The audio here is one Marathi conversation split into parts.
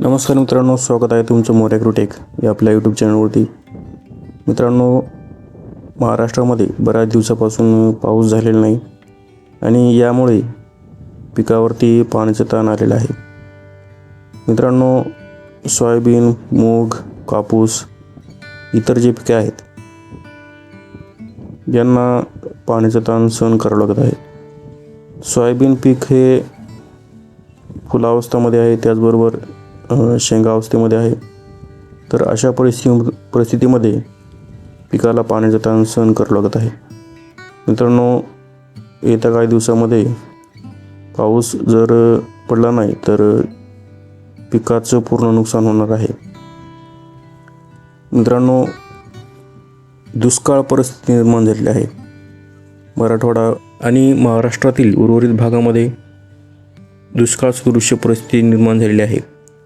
नमस्कार मित्रांनो, स्वागत आहे तुमचं मोर ॲग्रोटेक या आपल्या यूट्यूब चॅनलवरती. मित्रांनो, महाराष्ट्रामध्ये बऱ्याच दिवसापासून पाऊस झालेला नाही आणि यामुळे पिकावरती पाण्याचा ताण आलेला आहे. मित्रांनो, सोयाबीन, मूग, कापूस इतर जे पिके आहेत यांना पाण्याचा ताण सहन करावं लागत आहे. सोयाबीन पीक हे फुलावस्थेमध्ये आहे, त्याचबरोबर शेंगावस्थेमध्ये आहे. तर अशा परिस्थितीमध्ये पिकाला पाण्याचा ताण सहन करावं लागत आहे. मित्रांनो, येत्या काही दिवसामध्ये पाऊस जर पडला नाही तर पिकाचं पूर्ण नुकसान होणार आहे. मित्रांनो, दुष्काळ परिस्थिती निर्माण झालेली आहे. मराठवाडा आणि महाराष्ट्रातील उर्वरित भागामध्ये दुष्काळ सदृश्य परिस्थिती निर्माण झालेली आहे.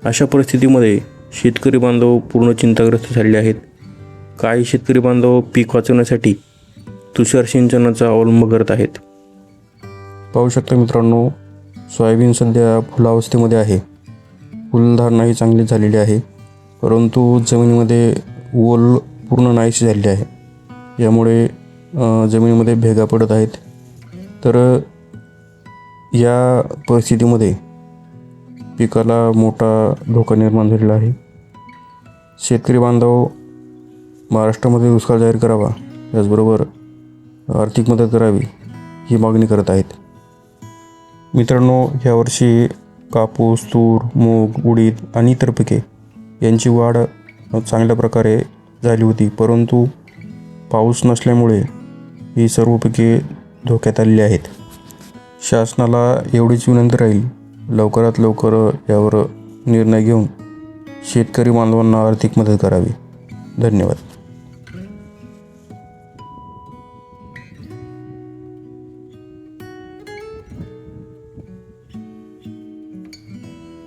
अशा परिस्थितीमध्ये शेतकरी बांधव पूर्ण चिंताग्रस्त झालेले आहेत. काही शेतकरी बांधव पीक वाचवण्यासाठी तुषार सिंचनाचा अवलंब करत आहेत. पाहू शकता मित्रांनो, सोयाबीन सध्या फुलावस्थेमध्ये आहे. फुलधारणाही चांगली झालेली आहे, परंतु जमिनीमध्ये ओल पूर्ण नाहीशी झालेली आहे. यामुळे जमिनीमध्ये भेगा पडत आहेत. तर या परिस्थितीमध्ये पिकाला मोठा धोका निर्माण झालेला आहे. शेतकरी बांधव महाराष्ट्रामध्ये दुष्काळ जाहीर करावा, त्याचबरोबर आर्थिक मदत करावी ही मागणी करत आहेत. मित्रांनो, यावर्षी कापूस, तूर, मूग, उडीद आणि इतर पिके यांची वाढ चांगल्या प्रकारे झाली होती, परंतु पाऊस नसल्यामुळे ही सर्व पिके धोक्यात आलेली आहेत. शासनाला एवढीच विनंती राहील, लवकरात लवकर यावर निर्णय घेऊन शेतकरी बांधवांना आर्थिक मदत करावी. धन्यवाद.